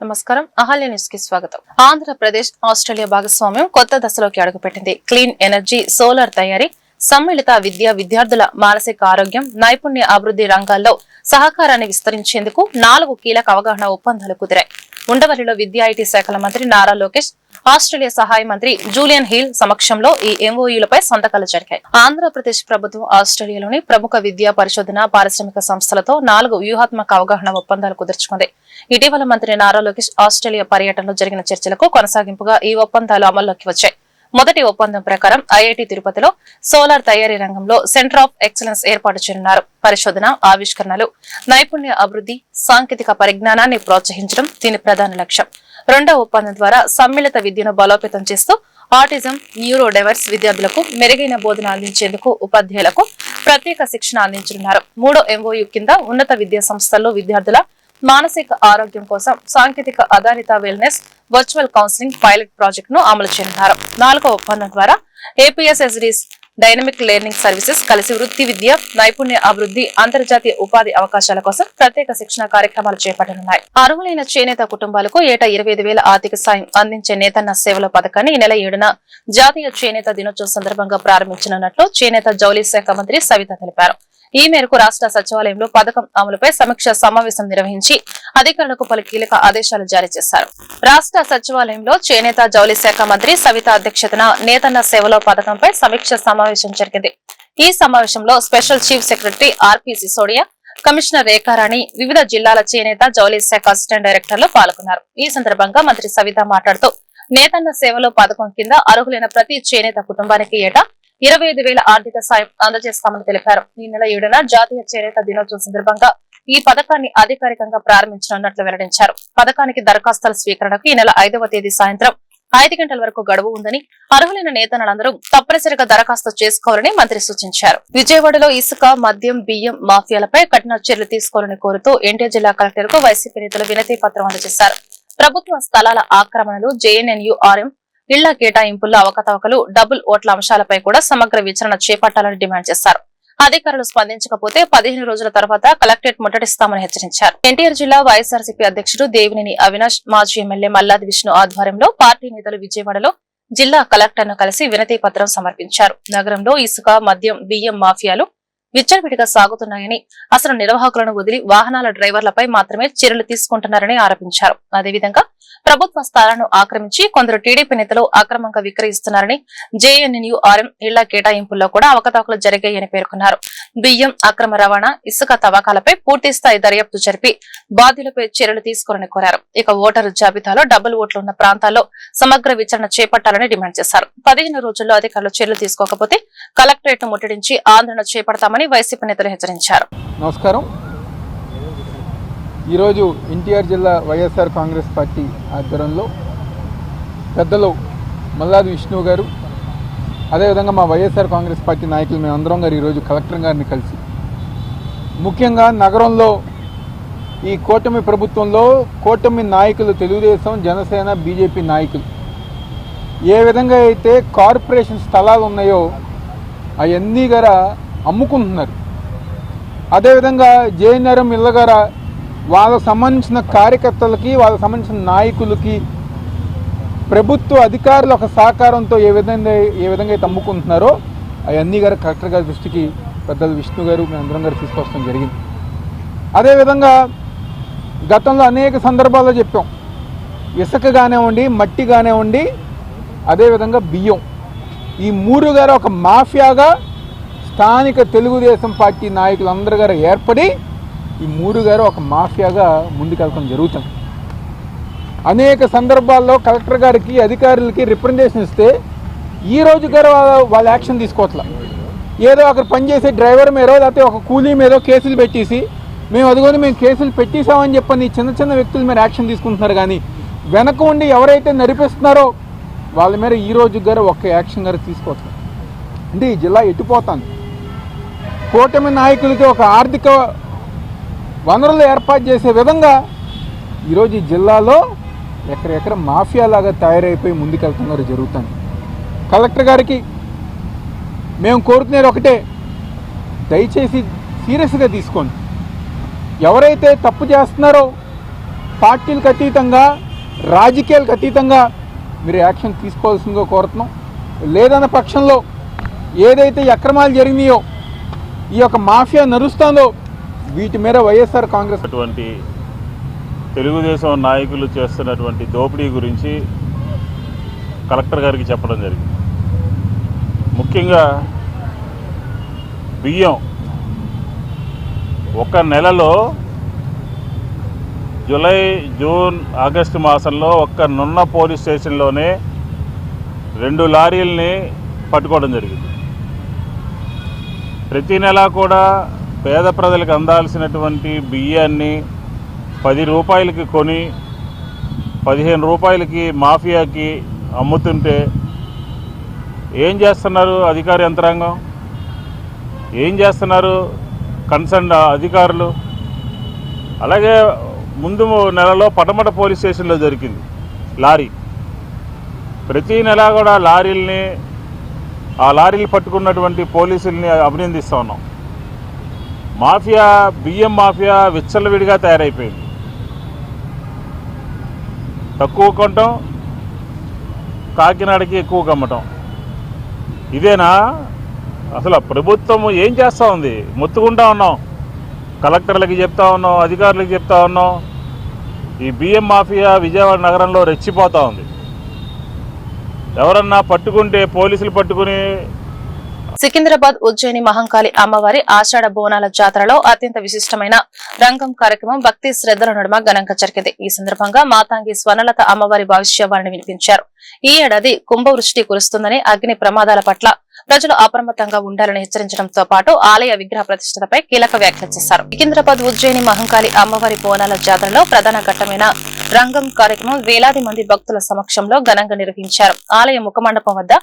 నమస్కారం. అహల్య న్యూస్ కి స్వాగతం. ఆంధ్రప్రదేశ్ ఆస్ట్రేలియా భాగస్వామ్యం కొత్త దశలోకి అడుగుపెట్టింది. క్లీన్ ఎనర్జీ, సోలార్ తయారీ, సమ్మిళిత విద్యార్థుల మానసిక ఆరోగ్యం, నైపుణ్య అభివృద్ధి రంగాల్లో సహకారాన్ని విస్తరించేందుకు 4 కీలక అవగాహన ఒప్పందాలు కుదిరాయి. ఉండవల్లిలో విద్యా ఐటీ శాఖల మంత్రి నారా లోకేష్, ఆస్ట్రేలియా సహాయ మంత్రి జూలియన్ హిల్ సమక్షంలో ఈ ఎంఓయూలపై సంతకాలు జరిగాయి. ఆంధ్రప్రదేశ్ ప్రభుత్వం ఆస్ట్రేలియాలోని ప్రముఖ విద్యా పరిశోధన పారిశ్రామిక సంస్థలతో 4 వ్యూహాత్మక అవగాహన ఒప్పందాలు కుదుర్చుకుంది. ఇటీవల మంత్రి నారా లోకేష్ ఆస్ట్రేలియా పర్యటనలో జరిగిన చర్చలకు కొనసాగింపుగా ఈ ఒప్పందాలు అమల్లోకి వచ్చాయి. మొదటి ఒప్పందం ప్రకారం ఐఐటి తిరుపతిలో సోలార్ తయారీ రంగంలో సెంటర్ ఆఫ్ ఎక్సలెన్స్ ఏర్పాటు చేయనున్నారు. పరిశోధన, ఆవిష్కరణలు, నైపుణ్య అభివృద్ధి, సాంకేతిక పరిజ్ఞానాన్ని ప్రోత్సహించడం దీని ప్రధాన లక్ష్యం. రెండో ఒప్పందం ద్వారా సమ్మిళిత విద్యను బలోపేతం చేస్తూ ఆటిజం, న్యూరో డైవర్స్ విద్యార్థులకు మెరుగైన బోధన అందించేందుకు ఉపాధ్యాయులకు ప్రత్యేక శిక్షణ అందించనున్నారు. మూడో ఎంఓయూ కింద ఉన్నత విద్యా సంస్థల్లో విద్యార్థుల మానసిక ఆరోగ్యం కోసం సాంకేతిక ఆధారిత wellness virtual counselling pilot project ను అమలు చేయనున్నారు. 4వ ఒప్పందం ద్వారా ఏపీఎస్ఎస్డీస్, డైనమిక్ లెర్నింగ్ సర్వీసెస్ కలిసి వృత్తి విద్య, నైపుణ్య అభివృద్ధి, అంతర్జాతీయ ఉపాధి అవకాశాల కోసం ప్రత్యేక శిక్షణ కార్యక్రమాలు చేపట్టనున్నాయి. అర్హులైన చేనేత కుటుంబాలకు ఏటా 25,000 ఆర్థిక సాయం అందించే నేతన్న సేవల పథకాన్ని ఈ నెల 7న జాతీయ చేనేత దినోత్సవం సందర్భంగా ప్రారంభించనున్నట్లు చేనేత జౌళి శాఖ మంత్రి సవిత తెలిపారు. ఈ మేరకు రాష్ట్ర సచివాలయంలో పథకం అమలుపై సమీక్ష సమావేశం నిర్వహించి అధికారులకు పలు కీలక ఆదేశాలు జారీ చేశారు. రాష్ట్ర సచివాలయంలో చేనేత జౌళి శాఖ మంత్రి సవిత అధ్యక్షతన నేతన్న సేవలో పథకంపై సమీక్ష సమావేశం జరిగింది. ఈ సమావేశంలో స్పెషల్ చీఫ్ సెక్రటరీ ఆర్పి సిసోడియా, కమిషనర్ రేఖారాణి, వివిధ జిల్లాల చేనేత జౌళి శాఖ అసిస్టెంట్ డైరెక్టర్లు పాల్గొన్నారు. ఈ సందర్భంగా మంత్రి సవిత మాట్లాడుతూ నేతన్న సేవలో పథకం కింద అర్హులైన ప్రతి చేనేత కుటుంబానికి ఏటా 25,000 ఆర్థిక సాయం అందజేస్తామని తెలిపారు. ఈ నెల 7న జాతీయ చేనేత దినోత్సవం సందర్భంగా ఈ పథకాన్ని అధికారికంగా ప్రారంభించనున్నట్లు వెల్లడించారు. పథకానికి దరఖాస్తుల స్వీకరణకు ఈ నెల 5వ తేదీ సాయంత్రం 5 గంటల వరకు గడువు ఉందని, అర్హులైన నేతలందరూ తప్పనిసరిగా దరఖాస్తు చేసుకోవాలని మంత్రి సూచించారు. విజయవాడలో ఇసుక, మద్యం, బియ్యం మాఫియాలపై కఠిన చర్యలు తీసుకోవాలని కోరుతూ ఎన్టీఆర్ జిల్లా కలెక్టర్ కు వైసీపీ నేతలు వినతి పత్రం అందజేశారు. ప్రభుత్వ స్థలాల ఆక్రమణలు, జేఎన్ఎన్యూఆర్ఎం ఇళ్ల కేటాయింపుల్లో అవకతవకలు, డబుల్ ఓట్ల అంశాలపై కూడా సమగ్ర విచారణ చేపట్టాలని డిమాండ్ చేశారు. అధికారులు స్పందించకపోతే 15 రోజుల తర్వాత కలెక్టరేట్ ముట్టడిస్తామని హెచ్చరించారు. ఎన్టీఆర్ జిల్లా వైఎస్ఆర్సీపీ అధ్యక్షుడు దేవినేని అవినాష్, మాజీ ఎమ్మెల్యే మల్లాది విష్ణు ఆధ్వర్యంలో పార్టీ నేతలు విజయవాడలో జిల్లా కలెక్టర్ను కలిసి వినతి పత్రం సమర్పించారు. నగరంలో ఇసుక, మద్యం, బియ్యం మాఫియాలు విచ్చలవిడిగా సాగుతున్నాయని, అసలు నిర్వాహకులను వదిలి వాహనాల డ్రైవర్లపై మాత్రమే చర్యలు తీసుకుంటున్నారని ఆరోపించారు. అదేవిధంగా ప్రభుత్వ స్థలాలను ఆక్రమించి కొందరు టీడీపీ నేతలు అక్రమంగా విక్రయిస్తున్నారని, జేఎన్ఎన్యూఆర్ఎం ఇళ్ల కేటాయింపుల్లో కూడా అవకతవకలు జరిగాయని పేర్కొన్నారు. బియ్యం అక్రమ రవాణా, ఇసుక తవ్వకాలపై పూర్తిస్థాయి దర్యాప్తు జరిపి బాధ్యులపై చర్యలు తీసుకోవాలని కోరారు. ఇక ఓటరు జాబితాలో డబుల్ ఓట్లు ఉన్న ప్రాంతాల్లో సమగ్ర విచారణ చేపట్టాలని డిమాండ్ చేశారు. 15 రోజుల్లో అధికారులు చర్యలు తీసుకోకపోతే కలెక్టరేట్ ను ముట్టడించి ఆందోళన చేపడతామని వైసీపీ నేతలు హెచ్చరించారు. నమస్కారం. ఈరోజు ఎన్టీఆర్ జిల్లా వైఎస్ఆర్ కాంగ్రెస్ పార్టీ ఆధ్వర్యంలో పెద్దలు మల్లాది విష్ణు గారు, అదేవిధంగా మా వైఎస్ఆర్ కాంగ్రెస్ పార్టీ నాయకులు మేమందరం గారు ఈరోజు కలెక్టర్ గారిని కలిసి ముఖ్యంగా నగరంలో ఈ కూటమి ప్రభుత్వంలో కూటమి నాయకులు, తెలుగుదేశం, జనసేన, బీజేపీ నాయకులు ఏ విధంగా అయితే కార్పొరేషన్ స్థలాలు ఉన్నాయో అవన్నీ గారా అమ్ముకుంటున్నారు. అదేవిధంగా జేఎన్ఆర్ఎం ఇళ్ళ గారా వాళ్ళకు సంబంధించిన కార్యకర్తలకి, వాళ్ళకు సంబంధించిన నాయకులకి ప్రభుత్వ అధికారుల ఒక సహకారంతో ఏ విధంగా అయితే అమ్ముకుంటున్నారో అవన్నీ గారు కలెక్టర్ గారి దృష్టికి పెద్దలు విష్ణు గారు, మేమందరం గారు తీసుకొస్తాం జరిగింది. అదేవిధంగా గతంలో అనేక సందర్భాల్లో చెప్పాం, ఇసుక కానివ్వండి, మట్టి కానివ్వండి, అదేవిధంగా బియ్యం, ఈ 3 గారు ఒక మాఫియాగా స్థానిక తెలుగుదేశం పార్టీ నాయకులందరూ గారు ఏర్పడి ఈ 3 గారు ఒక మాఫియాగా ముందుకెళ్ళడం జరుగుతుంది. అనేక సందర్భాల్లో కలెక్టర్ గారికి, అధికారులకి రిప్రజెంటేషన్ ఇస్తే ఈ రోజు గారు వాళ్ళ యాక్షన్ తీసుకోవట్లా. ఏదో అక్కడ పనిచేసే డ్రైవర్ మీదో లేకపోతే ఒక కూలీ మీదో కేసులు పెట్టేసి మేము కేసులు పెట్టేసామని చెప్పని చిన్న చిన్న వ్యక్తుల మీద యాక్షన్ తీసుకుంటున్నారు. కానీ వెనక ఉండి ఎవరైతే నడిపిస్తున్నారో వాళ్ళ మీద ఈ రోజు గారు ఒక్క యాక్షన్ గారు తీసుకోవట్లేదు. అంటే ఈ జిల్లా ఎట్టిపోతాను. కూటమి నాయకులకి ఒక ఆర్థిక వనరులు ఏర్పాటు చేసే విధంగా ఈరోజు ఈ జిల్లాలో ఎక్కడెక్కడ మాఫియాలాగా తయారైపోయి ముందుకెళ్తున్నారు జరుగుతుంది. కలెక్టర్ గారికి మేము కోరుతున్నది ఒకటే, దయచేసి సీరియస్గా తీసుకోండి. ఎవరైతే తప్పు చేస్తున్నారో పార్టీలకు అతీతంగా రాజకీయాలకు అతీతంగా మీరు యాక్షన్ తీసుకోవాల్సిందిగా కోరుతున్నాం. లేదన్న పక్షంలో ఏదైతే అక్రమాలు జరిగినాయో, ఈ యొక్క మాఫియా నడుస్తుందో, వీటి మీద వైఎస్ఆర్ కాంగ్రెస్ అటువంటి తెలుగుదేశం నాయకులు చేస్తున్నటువంటి దోపిడీ గురించి కలెక్టర్ గారికి చెప్పడం జరిగింది. ముఖ్యంగా బియ్యం ఒక నెలలో జూలై, జూన్, ఆగస్టు మాసంలో ఒక్క నున్న పోలీస్ స్టేషన్లోనే 2 లారీలని పట్టుకోవడం జరిగింది. ప్రతి నెల కూడా పేద ప్రజలకు అందాల్సినటువంటి బియ్యాన్ని 10 రూపాయలకి కొని 15 రూపాయలకి మాఫియాకి అమ్ముతుంటే ఏం చేస్తున్నారు అధికార యంత్రాంగం, ఏం చేస్తున్నారు కన్సర్న్ అధికారులు? అలాగే ముందు నెలలో పటమట పోలీస్ స్టేషన్లో దొరికింది లారీ. ప్రతి నెల కూడా లారీల్ని, ఆ లారీలు పట్టుకున్నటువంటి పోలీసుల్ని అభినందిస్తూ ఉన్నాం. మాఫియా, బియ్యం మాఫియా విచ్చలవిడిగా తయారైపోయింది. తక్కువ కొనటం, కాకినాడకి ఎక్కువ కమ్మటం. ఇదేనా అసలు ప్రభుత్వం ఏం చేస్తూ ఉంది? మొత్తుకుంటా ఉన్నాం, కలెక్టర్లకి చెప్తా ఉన్నాం, అధికారులకు చెప్తా ఉన్నాం. ఈ బియ్యం మాఫియా విజయవాడ నగరంలో రెచ్చిపోతూ ఉంది. ఎవరన్నా పట్టుకుంటే పోలీసులు పట్టుకుని. సికింద్రాబాద్ ఉజ్జయిని మహంకాళి అమ్మవారి ఆషాఢ బోనాల జాతరలో అత్యంత విశిష్టమైన రంగం కార్యక్రమం భక్తి శ్రద్ధల నడుమ ఘనంగా జరిగింది. ఈ సందర్భంగా మాతాంగి స్వర్ణలత అమ్మవారి భవిష్యవాణిని వినిపించారు. ఈ ఏడాది కుంభవృష్టి కురుస్తుందని, అగ్ని ప్రమాదాల పట్ల ప్రజలు అప్రమత్తంగా ఉండాలని హెచ్చరించడంతో పాటు ఆలయ విగ్రహ ప్రతిష్టతపై కీలక వ్యాఖ్యలు చేశారు. సికింద్రాబాద్ ఉజ్జయిని మహంకాళి అమ్మవారి బోనాల జాతరలో ప్రధాన ఘట్టమైన రంగం కార్యక్రమం వేలాది మంది భక్తుల సమక్షంలో ఘనంగా నిర్వహించారు. ఆలయ ముఖమండపం వద్ద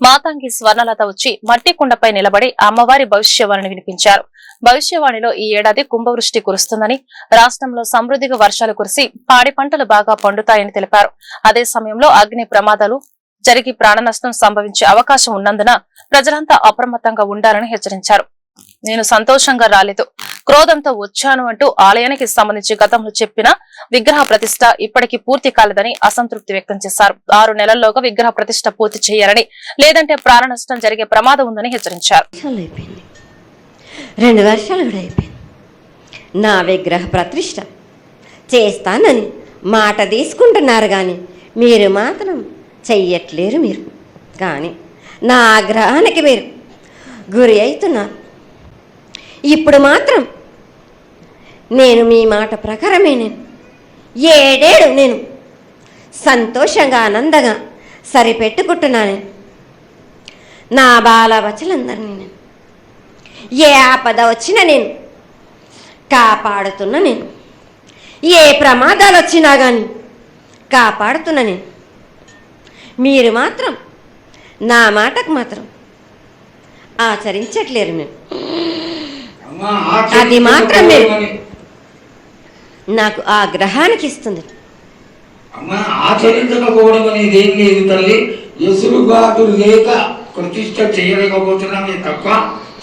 మాతాంగి స్వర్ణలత వచ్చి మట్టి కుండపై నిలబడి అమ్మవారి భవిష్యవాణిని వినిపించారు. భవిష్యవాణిలో ఈ ఏడాది కుంభవృష్టి కురుస్తుందని, రాష్ట్రంలో సమృద్ధిగా వర్షాలు కురిసి పాడి పంటలు బాగా పండుతాయని తెలిపారు. అదే సమయంలో అగ్ని ప్రమాదాలు జరిగి ప్రాణ నష్టం సంభవించే అవకాశం ఉన్నందున ప్రజలంతా అప్రమత్తంగా ఉండాలని హెచ్చరించారు. నేను సంతోషంగా రాలేదు, క్రోధంతో వచ్చాను అంటూ ఆలయానికి సంబంధించి గతంలో చెప్పిన విగ్రహ ప్రతిష్ట ఇప్పటికీ పూర్తి కాలేదని అసంతృప్తి వ్యక్తం చేశారు. 6 నెలల్లోగా విగ్రహ ప్రతిష్ట పూర్తి చేయాలని, లేదంటే ప్రాణ నష్టం జరిగే ప్రమాదం ఉందని హెచ్చరించారు. 2 వర్షాలు కూడా అయిపోయింది. నా విగ్రహ ప్రతిష్ట చేస్తానని మాట తీసుకుంటున్నారు, కానీ మీరు మాత్రం చెయ్యట్లేరు. మీరు కానీ నా ఆగ్రహానికి మీరు గురి అవుతున్నారు. ఇప్పుడు మాత్రం నేను మీ మాట ప్రకారమే నేను 7 ఏళ్ళు నేను సంతోషంగా ఆనందంగా సరిపెట్టుకుంటున్నాను. నా బాలవచలందరినీ నేను ఏ ఆపద వచ్చినా నేను కాపాడుతున్నా. నేను ఏ ప్రమాదాలు వచ్చినా కానీ కాపాడుతున్నా. నేను మీరు మాత్రం నా మాటకు మాత్రం ఆచరించట్లేరు. మేము అది మాత్రం మీరు నాకు ఆగ్రహానికి ఇస్తుంది. ఆచరించకపోవడం అనేది ఏం లేదు తల్లి. ఎసురుబాటు లేక ప్రతిష్ట చేయలేకపోతున్నామే తప్ప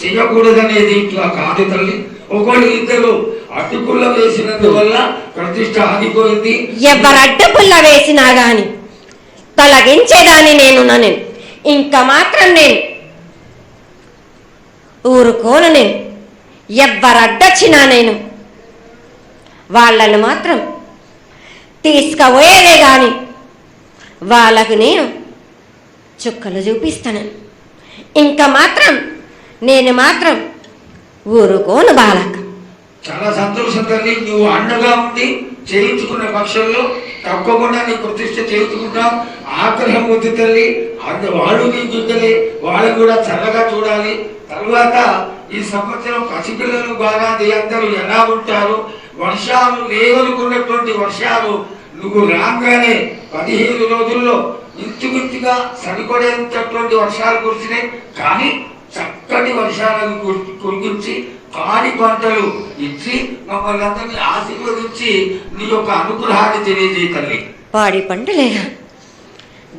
చేయకూడదనేది ఇట్లా కాదు తల్లి. ఒకళ్ళు ఇద్దరు అడ్డుపుల్ల వేసినందువల్ల ప్రతిష్ట ఆగిపోయింది. ఎవరు అడ్డుపుల్ల వేసినా గాని తొలగించేదాన్ని నేను ఇంకా మాత్రం నేను ఊరుకోను. నేను ఎవరు అడ్డొచ్చినా నేను వాళ్ళను మాత్రం తీసుకుపోయేదే కానీ వాళ్ళకు నేను చుక్కలు చూపిస్తాను. ఇంకా మాత్రం నేను మాత్రం ఊరుకోను. బాలక చాలా సంతోషం తల్లి. నువ్వు అండగా ఉండి చేయించుకున్న పక్షంలో తప్పకుండా నీ ప్రతిష్ట చేయించుకుంటాం. ఆగ్రహం వద్దు తల్లి. వాళ్ళు నీ బిడ్డలే, వాళ్ళు కూడా చల్లగా చూడాలి. తర్వాత ఈ సంవత్సరం పసిపిల్లలు బాగా అందరూ ఎలా ఉంటారు? వర్షాలు లేవనుకున్నటువంటి వర్షాలు నువ్వు రాగానే 15 రోజుల్లో ఇంచుమించుగా సరిపడేటటువంటి వర్షాలు కురిసినాయి. కానీ చక్కటి వర్షాలను కురిపించి పాడి పంటలు ఇచ్చి మమ్మల్ని అందరినీ ఆశీర్వదించి నీ యొక్క అనుగ్రహాన్ని తెలియజేయ తల్లి. పాడి పంటలేగా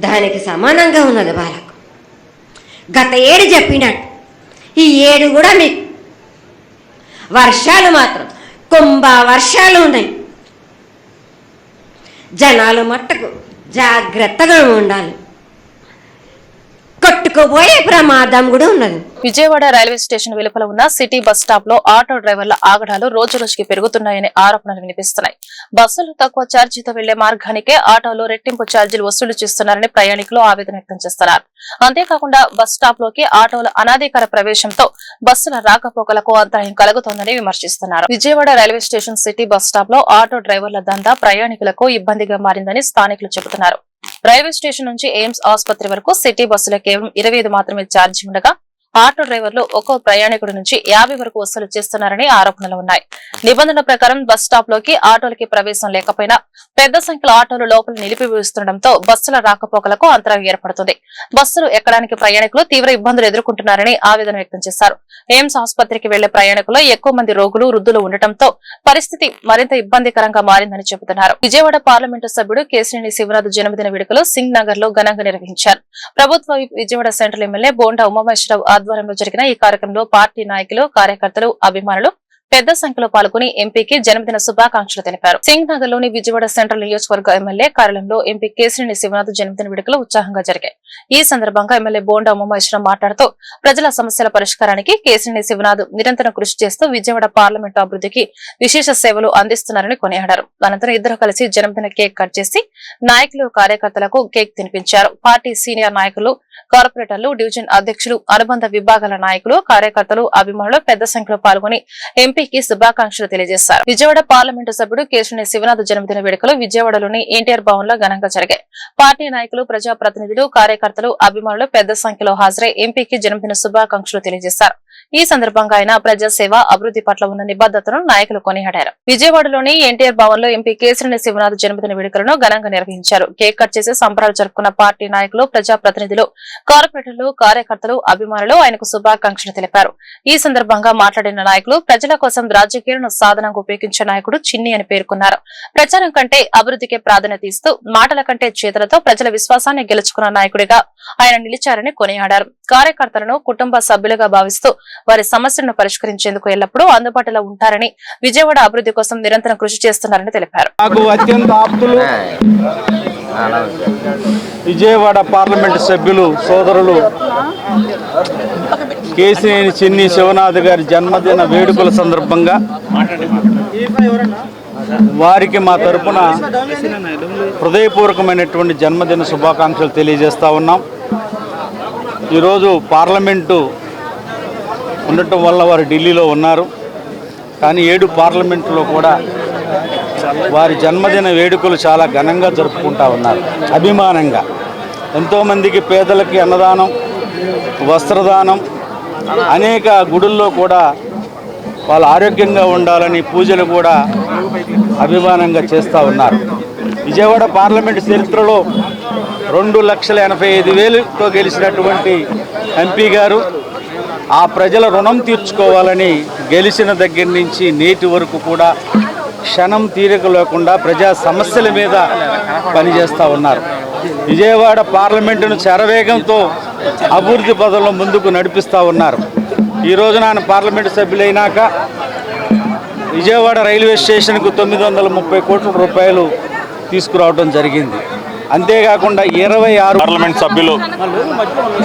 దానికి సమానంగా ఉన్నది బాలకు. గత ఏడు చెప్పినట్టు ఈ ఏడు కూడా మీకు వర్షాలు మాత్రం కుంభ వర్షాలు ఉన్నాయి. జనాలు మట్టుకు జాగ్రత్తగా ఉండాలి, కొట్టుకుపోయే ప్రమాదం కూడా ఉన్నది. విజయవాడ రైల్వే స్టేషన్ వెలుపల ఉన్న సిటీ బస్ స్టాప్ లో ఆటో డ్రైవర్ల ఆగడాలు రోజు రోజుకి పెరుగుతున్నాయనే ఆరోపణలు వినిపిస్తున్నాయి. బస్సులు తక్కువ ఛార్జీతో వెళ్లే మార్గానికే ఆటోలో రెట్టింపు ఛార్జీలు వసూలు చేస్తున్నారని ప్రయాణికులు ఆవేదన వ్యక్తం చేస్తున్నారు. అంతేకాకుండా బస్ స్టాప్ లోకి ఆటోల అనాధికార ప్రవేశంతో బస్సుల రాకపోకలకు అంతరాయం కలుగుతోందని విమర్శిస్తున్నారు. Vijayawada railway station city bus stop లో ఆటో డ్రైవర్ల దందా ప్రయాణికులకు ఇబ్బందిగా మారిందని స్థానికులు చెబుతున్నారు. రైల్వే స్టేషన్ నుంచి ఎయిమ్స్ ఆసుపత్రి వరకు సిటీ బస్సులో కేవలం 25 మాత్రమే ఛార్జీ ఉండగా ఆటో డ్రైవర్లు ఒక్కో ప్రయాణికుడి నుంచి 50 వరకు వసూలు చేస్తున్నారని ఆరోపణలు ఉన్నాయి. నిబంధనల ప్రకారం బస్ స్టాప్ లోకి ఆటోలకి ప్రవేశం లేకపోయినా పెద్ద సంఖ్యలో ఆటోలు లోపల నిలిపివేస్తుండటంతో బస్సుల రాకపోకలకు అంతరాయం ఏర్పడుతుంది. బస్సులు ఎక్కడానికి ప్రయాణికులు తీవ్ర ఇబ్బందులు ఎదుర్కొంటున్నారని ఆవేదన వ్యక్తం చేశారు. ఎయిమ్స్ ఆసుపత్రికి వెళ్లే ప్రయాణికులు ఎక్కువ మంది రోగులు, వృద్ధులు ఉండటంతో పరిస్థితి మరింత ఇబ్బందికరంగా మారిందని చెబుతున్నారు. విజయవాడ పార్లమెంటు సభ్యుడు కేశినేని శివనాథ్ జన్మదిన వేడుకలు సింగ్ నగర్ లో ఘనంగా నిర్వహించారు. ప్రభుత్వ విజయవాడ సెంట్రల్ ఎమ్మెల్యే బోండా ఉమామహేశ్వరరావు ఆధ్వర్యంలో జరిగిన ఈ కార్యక్రమంలో పార్టీ నాయకులు, కార్యకర్తలు, అభిమానులు పెద్ద సంఖ్యలో పాల్గొని ఎంపీకి జన్మదిన శుభాకాంక్షలు తెలిపారు. సింగ్ నగర్ లోని విజయవాడ సెంట్రల్ నియోజకవర్గ ఎమ్మెల్యే కార్యాలయంలో ఎంపీ కేశినేని శివనాథ్ జన్మదిన వేడుకలు ఉత్సాహంగా జరిగాయి. ఈ సందర్భంగా ఎమ్మెల్యే బోండా ఉమామహేశ్వరరావు మాట్లాడుతూ ప్రజల సమస్యల పరిష్కారానికి కేశినేని శివనాథ్ నిరంతరం కృషి చేస్తూ విజయవాడ పార్లమెంటు అభివృద్ధికి విశేష సేవలు అందిస్తున్నారని కొనియాడారు. అనంతరం ఇద్దరు కలిసి జన్మదిన కేక్ కట్ చేసి నాయకులు, కార్యకర్తలకు కేక్ తినిపించారు. పార్టీ సీనియర్ నాయకులు, కార్పొరేటర్లు, డివిజన్ అధ్యక్షులు, అనుబంధ విభాగాల నాయకులు, కార్యకర్తలు, అభిమానులు పెద్ద సంఖ్యలో పాల్గొని ఎంపీకి శుభాకాంక్షలు తెలియజేశారు. విజయవాడ పార్లమెంటు సభ్యుడు కేశినేని శివనాథ్ జన్మదిన వేడుకలు విజయవాడలోని ఎన్టీఆర్ భవన్ లో ఘనంగా జరిగాయి. పార్టీ నాయకులు, ప్రజాప్రతినిధులు, కార్యకర్తలు, అభిమానులు పెద్ద సంఖ్యలో హాజరై ఎంపీకి జన్మదిన శుభాకాంక్షలు తెలియజేశారు. ఈ సందర్భంగా ఆయన ప్రజాసేవ, అభివృద్ధి పట్ల ఉన్న నిబద్ధతను నాయకులు కొనియాడారు. విజయవాడలోని ఎన్టీఆర్ భవన్ లో ఎంపీ కేశినేని శివనాథ్ జన్మదిన వేడుకలను ఘనంగా నిర్వహించారు. కేక్ కట్ చేసి సంబరాలు జరుపుకున్న పార్టీ నాయకులు, ప్రజాప్రతినిధులు, కార్పొరేటర్లు, కార్యకర్తలు, అభిమానులు ఆయనకు శుభాకాంక్షలు తెలిపారు. ఈ సందర్భంగా మాట్లాడిన నాయకులు ప్రజల కోసం రాజకీయాలను సాధనంగా ఉపయోగించే నాయకుడు చిన్ని అని పేర్కొన్నారు. ప్రచారం కంటే అభివృద్ధికే ప్రాధాన్యత ఇస్తూ మాటల కంటే చేతులతో ప్రజల విశ్వాసాన్ని గెలుచుకున్న నాయకుడిగా ఆయన నిలిచారని కొనియాడారు. కార్యకర్తలను కుటుంబ సభ్యులుగా భావిస్తూ వారి సమస్యలను పరిష్కరించేందుకు ఎల్లప్పుడూ అందుబాటులో ఉంటారని, విజయవాడ అభివృద్ధి కోసం నిరంతరం కృషి చేస్తున్నారని తెలిపారు. విజయవాడ పార్లమెంటు సభ్యులు సోదరులు కేశినేని చిన్ని శివనాథ్ గారి జన్మదిన వేడుకల సందర్భంగా వారికి మా తరపున హృదయపూర్వకమైనటువంటి జన్మదిన శుభాకాంక్షలు తెలియజేస్తా ఉన్నాం. ఈరోజు పార్లమెంటు ఉండటం వల్ల వారు ఢిల్లీలో ఉన్నారు, కానీ 7 పార్లమెంటులో కూడా వారి జన్మదిన వేడుకలు చాలా ఘనంగా జరుపుకుంటా ఉన్నారు. అభిమానంగా ఎంతోమందికి పేదలకి అన్నదానం, వస్త్రదానం, అనేక గుడుల్లో కూడా వాళ్ళు ఆరోగ్యంగా ఉండాలని పూజలు కూడా అభిమానంగా చేస్తూ ఉన్నారు. విజయవాడ పార్లమెంటు చరిత్రలో 2,85,000తో గెలిచినటువంటి ఎంపీ గారు ఆ ప్రజల రుణం తీర్చుకోవాలని గెలిచిన దగ్గర నుంచి నేటి వరకు కూడా క్షణం తీరిక లేకుండా ప్రజా సమస్యల మీద పనిచేస్తూ ఉన్నారు. విజయవాడ పార్లమెంటును శరవేగంతో అభివృద్ధి పదంలో ముందుకు నడిపిస్తూ ఉన్నారు. ఈ రోజున ఆయన పార్లమెంటు సభ్యులైనాక విజయవాడ రైల్వే స్టేషన్కు 930 కోట్ల రూపాయలు తీసుకురావడం జరిగింది. అంతేకాకుండా 26 పార్లమెంట్ సభ్యులు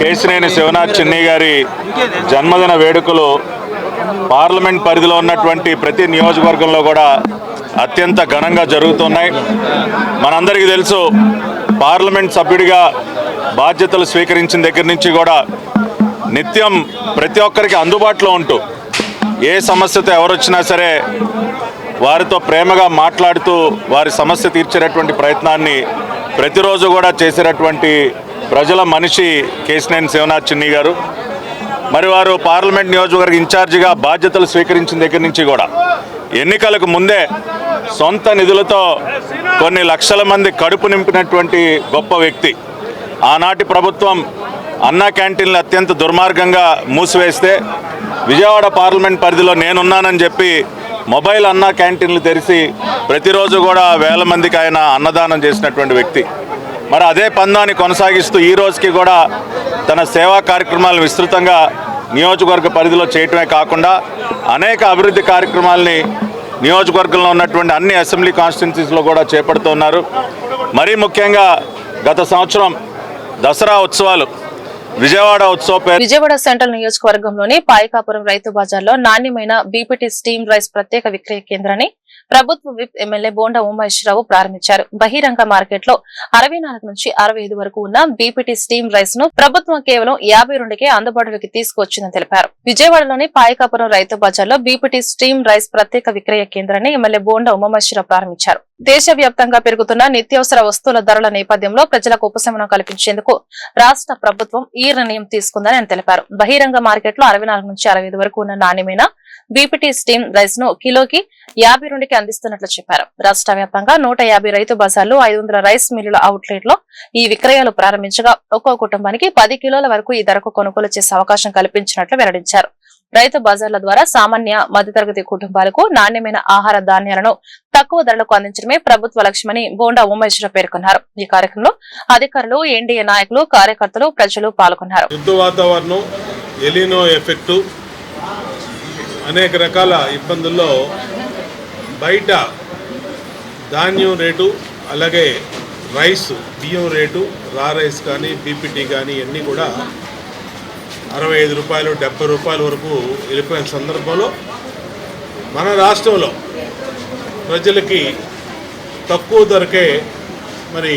కేశినేని శివనాథ్ చిన్ని గారి జన్మదిన వేడుకలు పార్లమెంట్ పరిధిలో ఉన్నటువంటి ప్రతి నియోజకవర్గంలో కూడా అత్యంత ఘనంగా జరుగుతున్నాయి. మనందరికీ తెలుసు, పార్లమెంట్ సభ్యుడిగా బాధ్యతలు స్వీకరించిన దగ్గర నుంచి కూడా నిత్యం ప్రతి ఒక్కరికి అందుబాటులో ఉంటూ ఏ సమస్యతో ఎవరు వచ్చినా సరే వారితో ప్రేమగా మాట్లాడుతూ వారి సమస్య తీర్చేటటువంటి ప్రయత్నాన్ని ప్రతిరోజు కూడా చేసేటటువంటి ప్రజల మనిషి కేశినేని శివనాథ్ చిన్ని గారు. మరి వారు పార్లమెంట్ నియోజకవర్గ ఇన్ఛార్జిగా బాధ్యతలు స్వీకరించిన దగ్గర నుంచి కూడా ఎన్నికలకు ముందే సొంత నిధులతో కొన్ని లక్షల మంది కడుపు నింపినటువంటి గొప్ప వ్యక్తి. ఆనాటి ప్రభుత్వం అన్నా క్యాంటీన్లు అత్యంత దుర్మార్గంగా మూసివేస్తే విజయవాడ పార్లమెంట్ పరిధిలో నేనున్నానని చెప్పి మొబైల్ అన్నా క్యాంటీన్లు తెరిచి ప్రతిరోజు కూడా వేల మందికి ఆయన అన్నదానం చేసినటువంటి వ్యక్తి. మరి అదే పందాన్ని కొనసాగిస్తూ ఈ రోజుకి కూడా తన సేవా కార్యక్రమాలను విస్తృతంగా నియోజకవర్గ పరిధిలో చేయటమే కాకుండా అనేక అభివృద్ధి కార్యక్రమాలని నియోజకవర్గంలో ఉన్నటువంటి అన్ని అసెంబ్లీ కాన్స్టిట్యున్సీస్లో కూడా చేపడుతున్నారు. మరీ ముఖ్యంగా గత సంవత్సరం దసరా ఉత్సవాలు విజయవాడ సెంట్రల్ నియోజకవర్గంలోని పాయకాపురం రైతు బజార్లో నాణ్యమైన బీపీటీ స్టీమ్ రైస్ ప్రత్యేక విక్రయ కేంద్రాన్ని ప్రభుత్వ విప్ ఎమ్మెల్యే బోండా ఉమేశ్వరరావు ప్రారంభించారు. బహిరంగ మార్కెట్ లో 64 నుంచి 65 వరకు ఉన్న బీపీటీ స్టీమ్ రైస్ ను ప్రభుత్వం కేవలం 52కే అందుబాటులోకి తీసుకొచ్చిందని తెలిపారు. విజయవాడలోని పాయకాపురం రైతు బజార్లో బీపీటీ స్టీమ్ రైస్ ప్రత్యేక విక్రయ కేంద్రాన్ని ఎమ్మెల్యే బోండా ఉమేశ్వరరావు ప్రారంభించారు. దేశవ్యాప్తంగా పెరుగుతున్న నిత్యావసర వస్తువుల ధరల నేపథ్యంలో ప్రజలకు ఉపశమనం కల్పించేందుకు రాష్ట్ర ప్రభుత్వం ఈ నిర్ణయం తీసుకుందని ఆయన తెలిపారు. బహిరంగ మార్కెట్ లో 64 నుంచి 65 వరకు ఉన్న నాణ్యమైన బీపీటీ స్టీమ్ రైస్ ను కిలోకి 52కి అందిస్తున్నట్లు చెప్పారు. రాష్ట్ర వ్యాప్తంగా 150 రైతు బజార్లు 500 రైస్ మిల్లుల అవుట్లెట్ లో ఈ విక్రయాలు ప్రారంభించగా ఒక్కో కుటుంబానికి 10 కిలోల వరకు ఈ ధరకు కొనుగోలు చేసే అవకాశం కల్పించినట్లు వెల్లడించారు. రైతు బజార్ల ద్వారా సామాన్య మధ్యతరగతి కుటుంబాలకు నాణ్యమైన ఆహార ధాన్యాలను తక్కువ ధరలకు అందించడమే ప్రభుత్వ లక్ష్యమని బోండా ఉమేశ్వరరావు పేర్కొన్నారు. ఈ కార్యక్రమంలో అధికారులు, ఎన్డీఏ నాయకులు, కార్యకర్తలు, ప్రజలు పాల్గొన్నారు. వాతావరణం, ఎలినో ఎఫెక్టు, అనేక రకాల ఇబ్బందుల్లో బయట ధాన్యం రేటు, అలాగే రైస్ బియ్యం రేటు, రా రైస్ కానీ బీపీటీ కానీ ఇవన్నీ కూడా 65 రూపాయలు 70 రూపాయల వరకు వెళ్ళిపోయిన సందర్భంలో మన రాష్ట్రంలో ప్రజలకి తక్కువ ధరకే మరి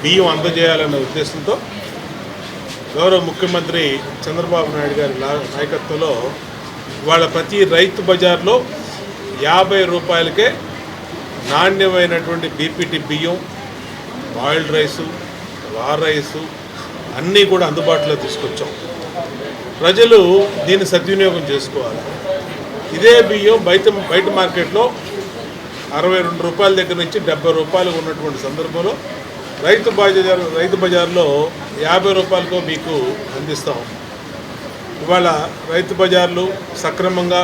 బియ్యం అందజేయాలన్న ఉద్దేశంతో గౌరవ ముఖ్యమంత్రి చంద్రబాబు నాయుడు గారి నాయకత్వంలో ఇవాళ ప్రతి రైతు బజార్లో 50 రూపాయలకే నాణ్యమైనటువంటి బీపీటీ బియ్యం, బాయిల్డ్ రైసు, రా రైసు అన్నీ కూడా అందుబాటులో తీసుకొచ్చాం. ప్రజలు దీన్ని సద్వినియోగం చేసుకోవాలి. ఇదే బియ్యం బయట మార్కెట్లో 62 రూపాయల దగ్గర నుంచి 70 రూపాయలు ఉన్నటువంటి సందర్భంలో రైతు బజార్లో 50 రూపాయలతో మీకు అందిస్తాం. ఇవాళ రైతు బజార్లు సక్రమంగా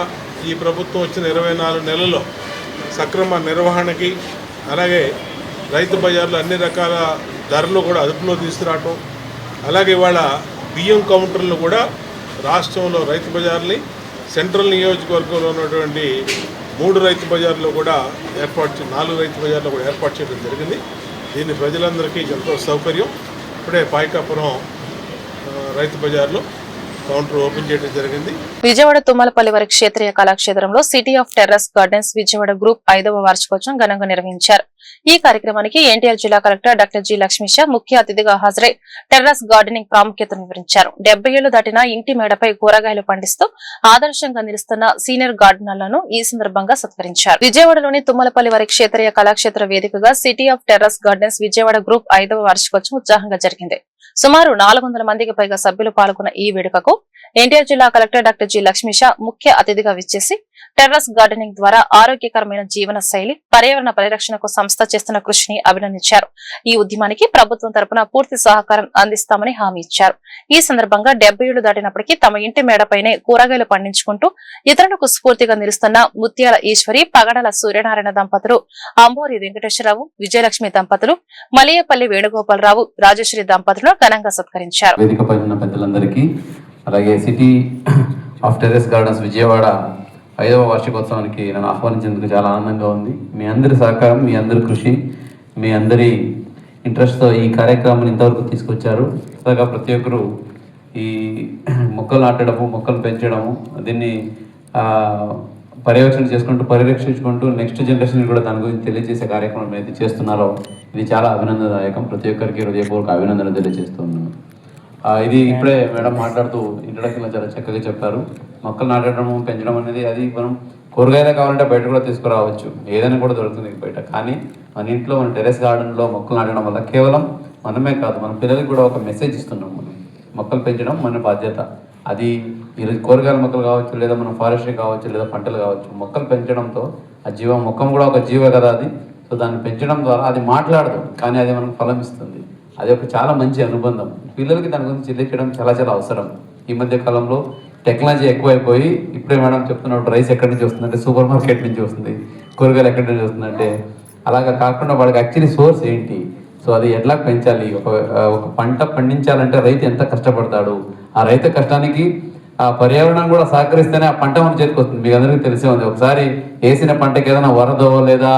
ఈ ప్రభుత్వం వచ్చిన 24 నెలల్లో సక్రమ నిర్వహణకి, అలాగే రైతు బజార్లు అన్ని రకాల ధరలు కూడా అదుపులో తీసుకురావటం, అలాగే ఇవాళ బియ్యం కౌంటర్లు కూడా రాష్ట్రంలో రైతు బజార్ని సెంట్రల్ నియోజకవర్గంలో ఉన్నటువంటి 3 రైతు బజార్లో కూడా 4 రైతు బజార్లో కూడా ఏర్పాటు చేయడం జరిగింది. దీన్ని ప్రజలందరికీ ఎంతో సౌకర్యం. ఇప్పుడే పాయకాపురం రైతు బజార్లో కౌంటర్ ఓపెన్ చేయడం జరిగింది. విజయవాడ తుమ్మలపల్లి వారి క్షేత్రీయ కళాక్షేత్రంలో city of terrace gardens Vijayawada group 5వ వార్షికోత్సవం ఘనంగా నిర్వహించారు. ఈ కార్యక్రమానికి ఎన్టీఆర్ జిల్లా కలెక్టర్ డాక్టర్ జి లక్ష్మీష ముఖ్య అతిథిగా హాజరై టెర్రస్ గార్డెనింగ్ ప్రాముఖ్యతను వివరించారు. 70 ఏళ్లు దాటిన ఇంటి మేడపై కూరగాయలు పండిస్తూ ఆదర్శంగా నిలుస్తున్న సీనియర్ గార్డెనర్లను ఈ సందర్భంగా సత్కరించారు. విజయవాడలోని తుమ్మలపల్లి వారి క్షేత్రీయ కళాక్షేత్ర వేదికగా city of terrace gardens Vijayawada group 5వ వార్షికోత్సవం ఉత్సాహంగా జరిగింది. సుమారు 400 మందికి పైగా సభ్యులు పాల్గొన్న ఈ వేడుకకు ఎన్టీఆర్ జిల్లా కలెక్టర్ డాక్టర్ జి లక్ష్మీష ముఖ్య అతిథిగా విచ్చేసి టెర్రస్ గార్డెనింగ్ ద్వారా ఆరోగ్యకరమైన జీవన శైలి, పర్యావరణ పరిరక్షణకు సంస్థ చేస్తున్న కృషిని అభినందించారు. ఈ ఉద్యమానికి ప్రభుత్వం తరపున పూర్తి సహకారం అందిస్తామని హామీ ఇచ్చారు. ఈ సందర్భంగా 70 ఏళ్లు దాటినప్పటికీ తమ ఇంటి మేడపైనే కూరగాయలు పండించుకుంటూ ఇతరులకు స్ఫూర్తిగా నిలుస్తున్న ముత్యాల ఈశ్వరి, పగడల సూర్యనారాయణ దంపతులు, అంబోరి వెంకటేశ్వరరావు, విజయలక్ష్మి దంపతులు, మలియపల్లి వేణుగోపాలరావు, రాజశ్రీ దంపతులను ఘనంగా సత్కరించారు. అలాగే city of terrace gardens Vijayawada 5వ వార్షికోత్సవానికి నన్ను ఆహ్వానించేందుకు చాలా ఆనందంగా ఉంది. మీ అందరి సహకారం, మీ అందరి కృషి, మీ అందరి ఇంట్రెస్ట్తో ఈ కార్యక్రమాన్ని ఇంతవరకు తీసుకొచ్చారు. అలాగా ప్రతి ఒక్కరు ఈ మొక్కలు నాటడము, మొక్కలు పెంచడము, దీన్ని పర్యవేక్షణ చేసుకుంటూ పరిరక్షించుకుంటూ నెక్స్ట్ జనరేషన్ కూడా దాని గురించి తెలియజేసే కార్యక్రమం ఏదైతే చేస్తున్నారో ఇది చాలా అభినందనదాయకం. ప్రతి ఒక్కరికి హృదయపూర్వక అభినందన తెలియజేస్తున్నాను. ఇది ఇప్పుడే మేడం మాట్లాడుతూ ఇంట్రడక్షన్లో చాలా చక్కగా చెప్పారు. మొక్కలు నాటడం, పెంచడం అనేది అది మనం కూరగాయలు కావాలంటే బయట కూడా తీసుకురావచ్చు, ఏదైనా కూడా దొరుకుతుంది బయట. కానీ మన ఇంట్లో మన టెర్రస్ గార్డెన్లో మొక్కలు నాటడం వల్ల కేవలం మనమే కాదు, మన పిల్లలకి కూడా ఒక మెసేజ్ ఇస్తున్నాం. మనం మొక్కలు పెంచడం మన బాధ్యత. అది ఈరోజు కూరగాయల మొక్కలు కావచ్చు, లేదా మనం ఫారెస్ట్రీ కావచ్చు, లేదా పంటలు కావచ్చు. మొక్కలు పెంచడంతో ఆ మొక్కం కూడా ఒక జీవ కదా అది. సో దాన్ని పెంచడం ద్వారా అది మాట్లాడదు, కానీ అది మనకు ఫలం ఇస్తుంది. అది ఒక చాలా మంచి అనుబంధం. పిల్లలకి దాని గురించి తెలియచేయడం చాలా చాలా అవసరం. ఈ మధ్య కాలంలో టెక్నాలజీ ఎక్కువైపోయి, ఇప్పుడే మేడం చెప్తున్నప్పుడు రైస్ ఎక్కడి నుంచి వస్తుందంటే సూపర్ మార్కెట్ నుంచి వస్తుంది, కూరగాయలు ఎక్కడి నుంచి వస్తుందంటే అలాగా కాకుండా వాడికి యాక్చువల్లీ సోర్స్ ఏంటి, సో అది ఎట్లా పెంచాలి. ఒక పంట పండించాలంటే రైతు ఎంత కష్టపడతాడు, ఆ రైతు కష్టానికి ఆ పర్యావరణం కూడా సహకరిస్తేనే ఆ పంట మన చేతికి వస్తుంది. మీకు అందరికీ తెలిసే ఉంది, ఒకసారి వేసిన పంటకి ఏదైనా వరదో లేదా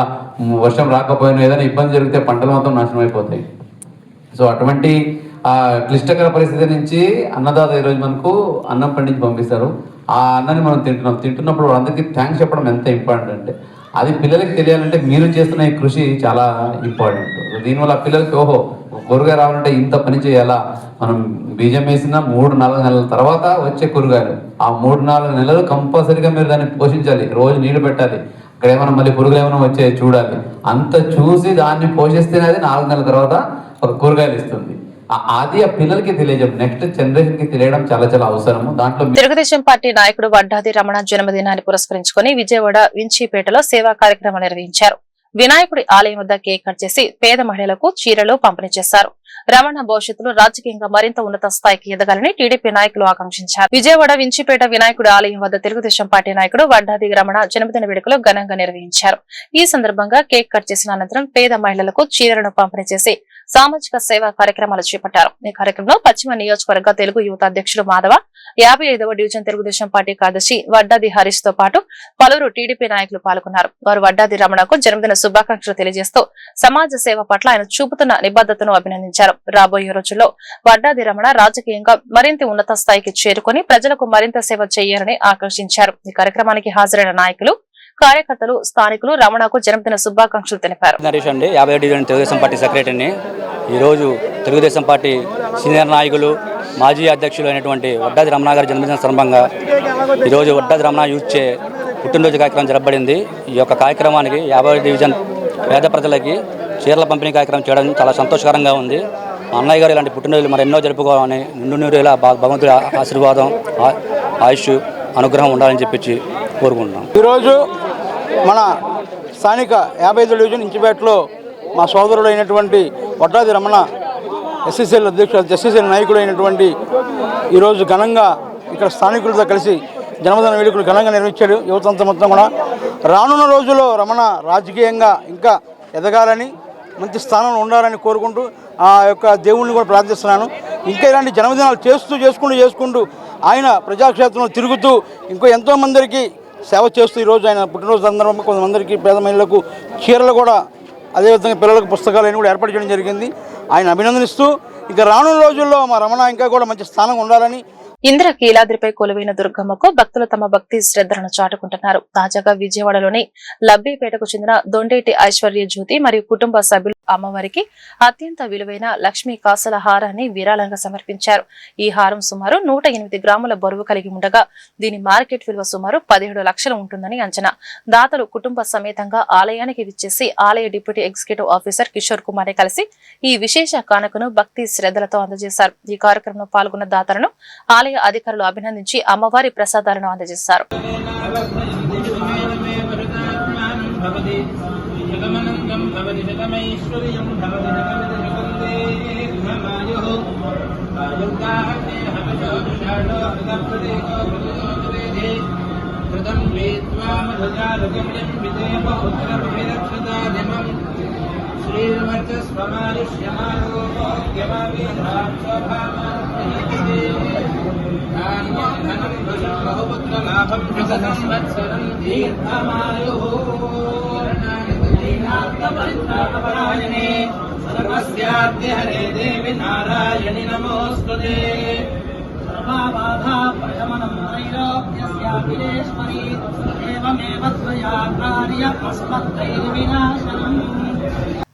వర్షం రాకపోయినా ఏదైనా ఇబ్బంది జరిగితే పంటలు మొత్తం నాశనం అయిపోతాయి. సో అటువంటి ఆ క్లిష్టకర పరిస్థితి నుంచి అన్నదాత ఈరోజు మనకు అన్నం పండించి పంపిస్తారు. ఆ అన్నాన్ని మనం తింటున్నప్పుడు వాళ్ళందరికీ థ్యాంక్స్ చెప్పడం ఎంత ఇంపార్టెంట్ అంటే, అది పిల్లలకి తెలియాలంటే మీరు చేస్తున్న ఈ కృషి చాలా ఇంపార్టెంట్. దీనివల్ల పిల్లలకి ఓహో కూరగాయ రావాలంటే ఇంత పని చేయాలా, మనం బీజం వేసిన 3-4 నెలల తర్వాత వచ్చే కూరగాయలు, ఆ 3-4 నెలలు కంపల్సరీగా మీరు దాన్ని పోషించాలి, రోజు నీళ్లు పెట్టాలి, అక్కడ ఏమైనా మళ్ళీ పురుగులు ఏమైనా వచ్చే చూడాలి, అంత చూసి దాన్ని పోషిస్తేనే అది 4 నెలల తర్వాత ఒక కూరగాయలు ఇస్తుంది. అది ఆ పిల్లలకి తెలియజేయం, నెక్స్ట్ జనరేషన్ కి తెలియడం చాలా చాలా అవసరము. దాంట్లో తెలుగుదేశం పార్టీ నాయకుడు వడ్డాది రమణ జన్మదినాన్ని పురస్కరించుకొని విజయవాడ వించిపేటలో సేవా కార్యక్రమం నిర్వహించారు. వినాయకుడి ఆలయం వద్ద కేక్ కట్ చేసి పేద మహిళలకు చీరలు పంపిణీ చేశారు. రమణ భవిష్యత్తులో రాజకీయంగా మరింత ఉన్నత స్థాయికి ఎదగాలని టీడీపీ నాయకులు ఆకాంక్షించారు. విజయవాడ వించిపేట వినాయకుడి ఆలయం వద్ద తెలుగుదేశం పార్టీ నాయకుడు వడ్డాది రమణ జన్మదిన వేడుకలు ఘనంగా నిర్వహించారు. ఈ సందర్భంగా కేక్ కట్ చేసిన అనంతరం పేద మహిళలకు చీరలను పంపిణీ చేసి సామాజిక సేవా కార్యక్రమాలు చేపట్టారు. ఈ కార్యక్రమంలో పశ్చిమ నియోజకవర్గ తెలుగు యువత అధ్యక్షుడు మాధవ, 55వ డివిజన్ తెలుగుదేశం పార్టీ కార్యదర్శి వడ్డాది హరీష్ తో పాటు పలువురు టీడీపీ నాయకులు పాల్గొన్నారు. వారు వడ్డాది రమణకు జన్మదిన శుభాకాంక్షలు తెలియజేస్తూ సమాజ సేవ పట్ల ఆయన చూపుతున్న నిబద్ధతను అభినందించారు. రాబోయే రోజుల్లో వడ్డాది రమణ రాజకీయంగా మరింత ఉన్నత స్థాయికి చేరుకుని ప్రజలకు మరింత సేవ చేయాలని ఆకాంక్షించారు. ఈ కార్యక్రమానికి హాజరైన నాయకులు, కార్యకర్తలు, స్థానికులు రమణకు జన్మదిన శుభాకాంక్షలు తెలిపారు. నరేష్ అండి, 50వ డివిజన్ తెలుగుదేశం పార్టీ సెక్రటరీని. ఈరోజు తెలుగుదేశం పార్టీ సీనియర్ నాయకులు, మాజీ అధ్యక్షులు అయినటువంటి వడ్డాది రమణ గారి జన్మదిన సందర్భంగా ఈరోజు వడ్డాది రమణ యూత్చే పుట్టినరోజు కార్యక్రమం జరపబడింది. ఈ యొక్క కార్యక్రమానికి 50వ డివిజన్ పేద ప్రజలకి చీరల పంపిణీ కార్యక్రమం చేయడం చాలా సంతోషకరంగా ఉంది. మా అన్నయ్య గారు ఇలాంటి పుట్టినరోజులు మరి ఎన్నో జరుపుకోవాలని, నిండు ఇలా భగవంతుడి ఆశీర్వాదం, ఆయుష్, అనుగ్రహం ఉండాలని చెప్పి కోరుకుంటున్నాం. ఈరోజు మన స్థానిక 55వ డివిజన్ ఇంచిపేటలో మా సోదరుడు అయినటువంటి వడ్డాది రమణ ఎస్ఎస్ఎల్ అధ్యక్షుడు, ఎస్ఎస్ఎల్ నాయకుడు అయినటువంటి ఈరోజు ఘనంగా ఇక్కడ స్థానికులతో కలిసి జన్మదిన వేడుకలు ఘనంగా నిర్వహించాడు. యువతంతా మొత్తం కూడా రానున్న రోజుల్లో రమణ రాజకీయంగా ఇంకా ఎదగాలని, మంచి స్థానంలో ఉండాలని కోరుకుంటూ ఆ యొక్క దేవుణ్ణి కూడా ప్రార్థిస్తున్నాను. ఇంకా ఇలాంటి జన్మదినాలు చేసుకుంటూ ఆయన ప్రజాక్షేత్రంలో తిరుగుతూ ఇంకో ఎంతోమందికి సేవ చేస్తూ ఈరోజు ఆయన పుట్టినరోజు సందర్భంగా కొంతమందికి పేద మహిళలకు చీరలు కూడా, అదేవిధంగా పిల్లలకు పుస్తకాలు కూడా ఏర్పాటు చేయడం జరిగింది. ఆయన అభినందనిస్తూ ఇంకా రానున్న రోజుల్లో మా రమణ ఇంకా కూడా మంచి స్థానం ఉండాలని. ఇంద్రకీలాద్రిపై కొలువైన దుర్గమ్మకు భక్తులు తమ భక్తి శ్రద్ధలను చాటుకుంటున్నారు. తాజాగా విజయవాడలోని లబ్బిపేటకు చెందిన దొండేటి ఐశ్వర్య జ్యోతి మరియు కుటుంబ సభ్యులు అమ్మవారికి అత్యంత విలువైన లక్ష్మీ కాసుల హారాన్ని విరాళంగా సమర్పించారు. ఈ హారం సుమారు 108 గ్రాముల బరువు కలిగి ఉండగా దీని మార్కెట్ విలువ సుమారు 17 లక్షలు ఉంటుందని అంచనా. దాతలు కుటుంబ సమేతంగా ఆలయానికి విచ్చేసి ఆలయ deputy executive officer Kishore Kumar కలిసి ఈ విశేష కానుకను భక్తి శ్రద్ధలతో అందజేశారు. ఈ కార్యక్రమంలో పాల్గొన్న దాతలను ఆలయ అధికారులు అభినందించి అమ్మవారి ప్రసాదాలను అందజేశారు. హరే దేవి నారాయణి నమోస్తుతే.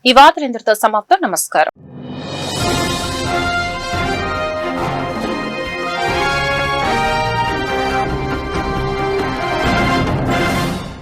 ఈ వార్తలు ఇంతటితో సమాప్తం. నమస్కారం.